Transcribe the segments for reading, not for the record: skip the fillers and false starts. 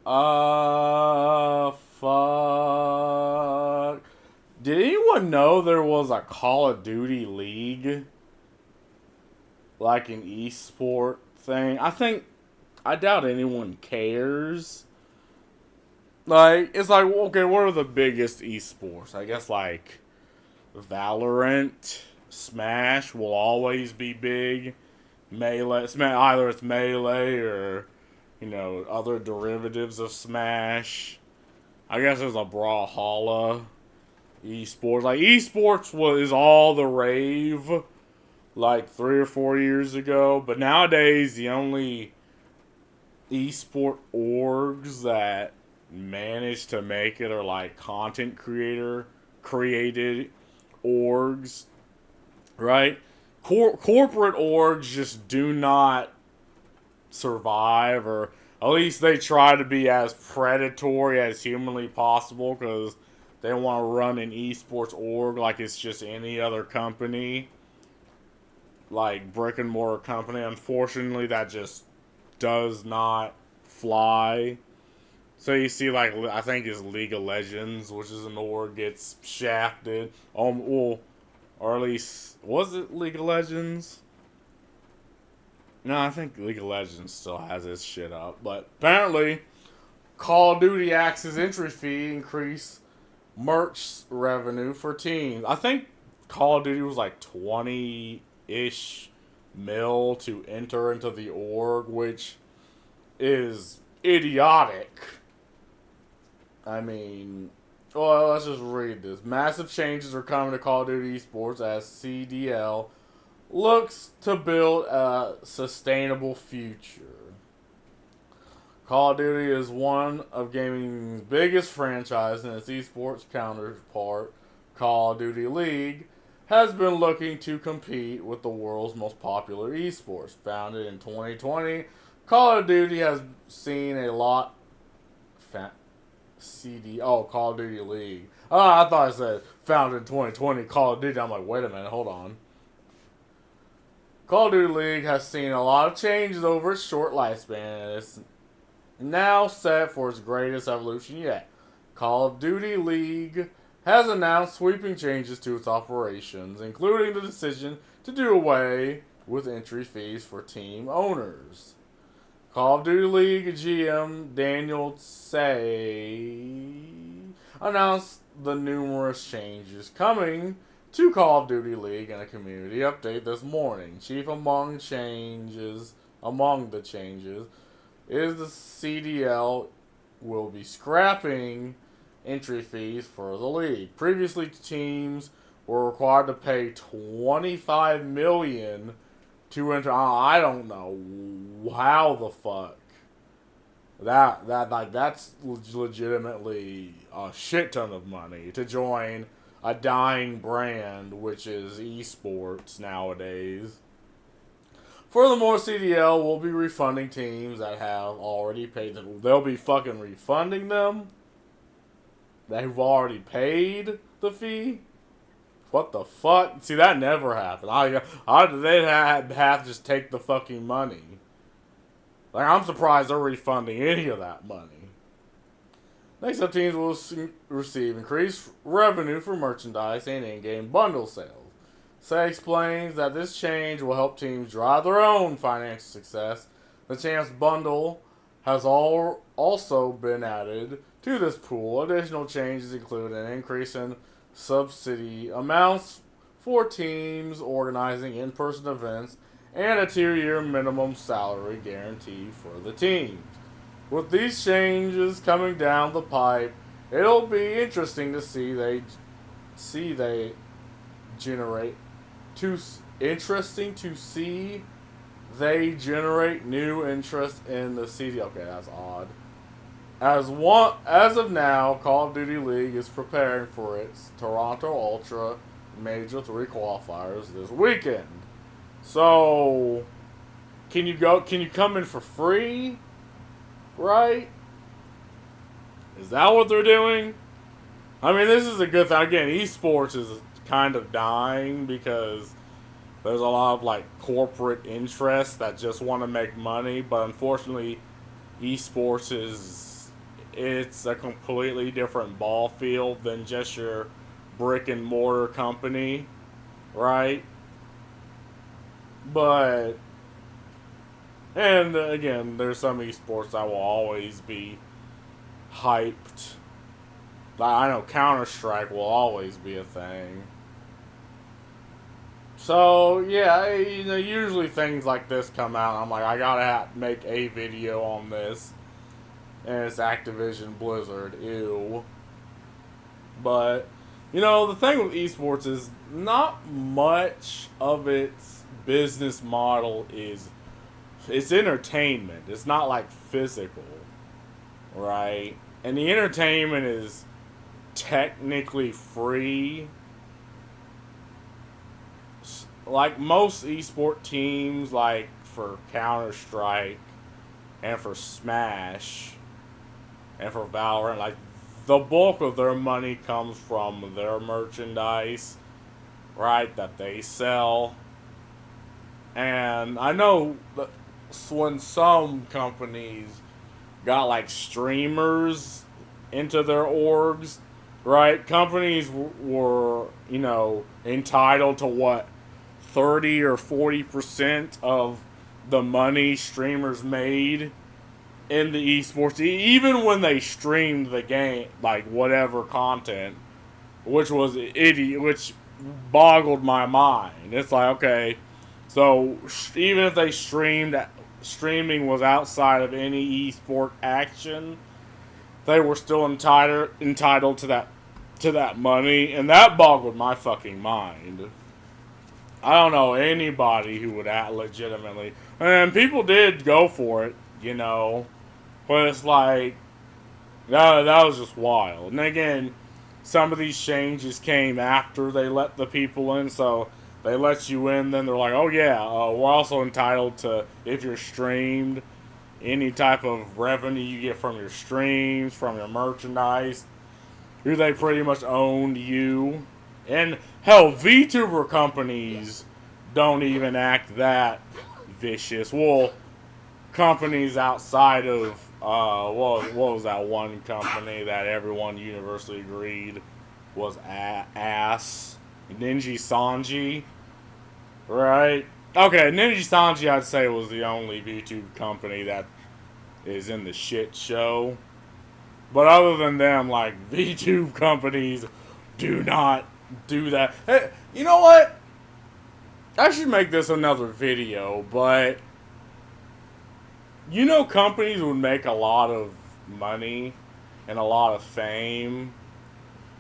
Fuck. Did anyone know there was a Call of Duty League? Like an esport thing? I doubt anyone cares. Like, it's like, okay, what are the biggest esports? I guess, like, Valorant, Smash will always be big. Melee, either it's Melee or, other derivatives of Smash. I guess there's a Brawlhalla. Esports. Like, esports is all the rave, like, 3 or 4 years ago. But nowadays, the only esport orgs that manage to make it are, like, content created orgs, right? Corporate orgs just do not survive, or at least they try to be as predatory as humanly possible because they want to run an esports org like it's just any other company, like brick and mortar company. Unfortunately, that just does not fly. So you see, like, I think it's League of Legends, which is an org, gets shafted. Well, or at least, was it League of Legends? No, I think League of Legends still has its shit up. But apparently, Call of Duty Axe's entry fee increased merch revenue for teams. I think Call of Duty was like 20-ish mil to enter into the org, which is idiotic. I mean, well, let's just read this. Massive changes are coming to Call of Duty Esports as CDL looks to build a sustainable future. Call of Duty is one of gaming's biggest franchises, and its esports counterpart, Call of Duty League, has been looking to compete with the world's most popular esports. Founded in 2020, Call of Duty has seen a lot. Call of Duty League. Oh, I thought I said founded in 2020, Call of Duty. I'm like, wait a minute, hold on. Call of Duty League has seen a lot of changes over its short lifespan, and it's now set for its greatest evolution yet. Call of Duty League has announced sweeping changes to its operations, including the decision to do away with entry fees for team owners. Call of Duty League GM Daniel Tsay announced the numerous changes coming to Call of Duty League in a community update this morning. Chief among the changes is the CDL will be scrapping entry fees for the league. Previously, teams were required to pay $25 million to enter. I don't know how the fuck that's legitimately a shit ton of money to join a dying brand, which is esports nowadays. Furthermore, CDL will be refunding teams that have already paid them. They'll be fucking refunding them that have already paid the fee. What the fuck? See, that never happened. They'd have to just take the fucking money. Like, I'm surprised they're refunding any of that money. Next up, teams will receive increased revenue for merchandise and in-game bundle sales. Say explains that this change will help teams drive their own financial success. The Champs Bundle has also been added to this pool. Additional changes include an increase in subsidy amounts for teams organizing in-person events and a tier-year minimum salary guarantee for the teams. With these changes coming down the pipe, it'll be interesting to see they generate new interest in the CD. Okay, that's odd. As of now, Call of Duty League is preparing for its Toronto Ultra Major 3 qualifiers this weekend. So, can you come in for free? Right? Is that what they're doing? I mean, this is a good thing. Again, esports is kind of dying because there's a lot of, like, corporate interests that just want to make money, but unfortunately, esports is it's a completely different ball field than just your brick and mortar company, right? But, and again, there's some esports that will always be hyped. I know Counter Strike will always be a thing. So yeah, usually things like this come out. I'm like, I gotta make a video on this, and it's Activision Blizzard. Ew. But the thing with esports is not much of its business model is it's entertainment. It's not like physical, right? And the entertainment is technically free. Like most esport teams, like for Counter Strike and for Smash and for Valorant, like the bulk of their money comes from their merchandise, right? That they sell. And I know that when some companies got like streamers into their orgs, right? Companies were, entitled to what, 30 or 40% of the money streamers made in the esports, even when they streamed the game, like whatever content, which was idiot, which boggled my mind. It's like, okay, so even if they streaming was outside of any esport action, they were still entitled to that money, and that boggled my fucking mind. I don't know anybody who would act legitimately, and people did go for it, but it's like that was just wild. And again, some of these changes came after they let the people in, so they let you in, then they're like, oh yeah, we're also entitled to, if you're streamed, any type of revenue you get from your streams, from your merchandise. They pretty much owned you. And hell, VTuber companies don't even act that vicious. Well, companies outside of what was that one company that everyone universally agreed was ass? Ninja Sanji, right? Okay, Ninja Sanji, I'd say, was the only VTube company that is in the shit show. But other than them, like, VTube companies do not do that. Hey, you know what? I should make this another video, but companies would make a lot of money and a lot of fame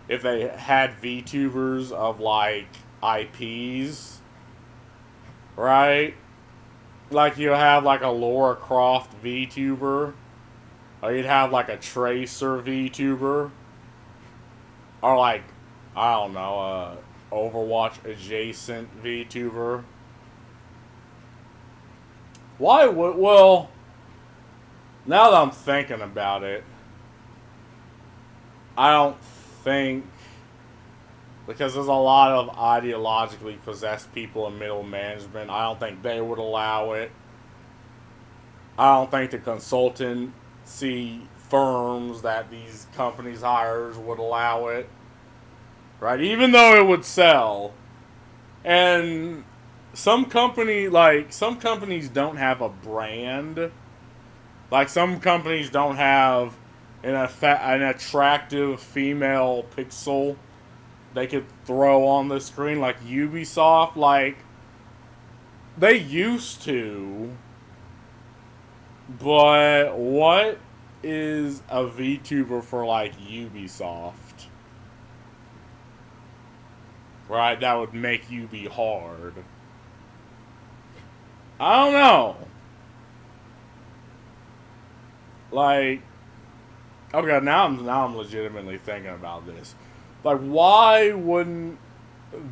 if they had VTubers of, like, IPs, right? Like, you have, like, a Lara Croft VTuber, or you'd have, like, a Tracer VTuber, or, like, I don't know, Overwatch adjacent VTuber. Why would, well, now that I'm thinking about it, I don't think, because there's a lot of ideologically possessed people in middle management, I don't think they would allow it. I don't think the consultancy firms that these companies hires would allow it. Right? Even though it would sell. And some companies don't have a brand. Like, some companies don't have an attractive female pixel they could throw on the screen, like Ubisoft. Like, they used to, but what is a VTuber for, like, Ubisoft? Right, that would make you be hard. I don't know. Like, okay, now I'm legitimately thinking about this. Like, why wouldn't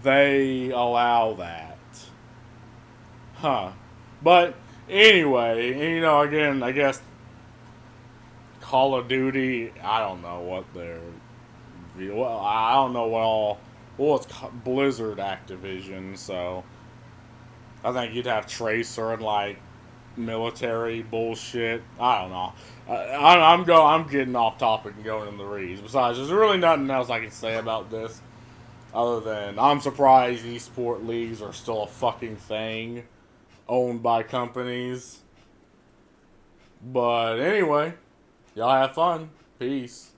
they allow that? Huh. But anyway, again, I guess Call of Duty, I don't know what they're, well, I don't know what all, well, it's Blizzard Activision, so I think you'd have Tracer and, like, military bullshit. I don't know. I'm getting off topic and going in the reeds. Besides, there's really nothing else I can say about this other than I'm surprised esport leagues are still a fucking thing owned by companies. But anyway, y'all have fun. Peace.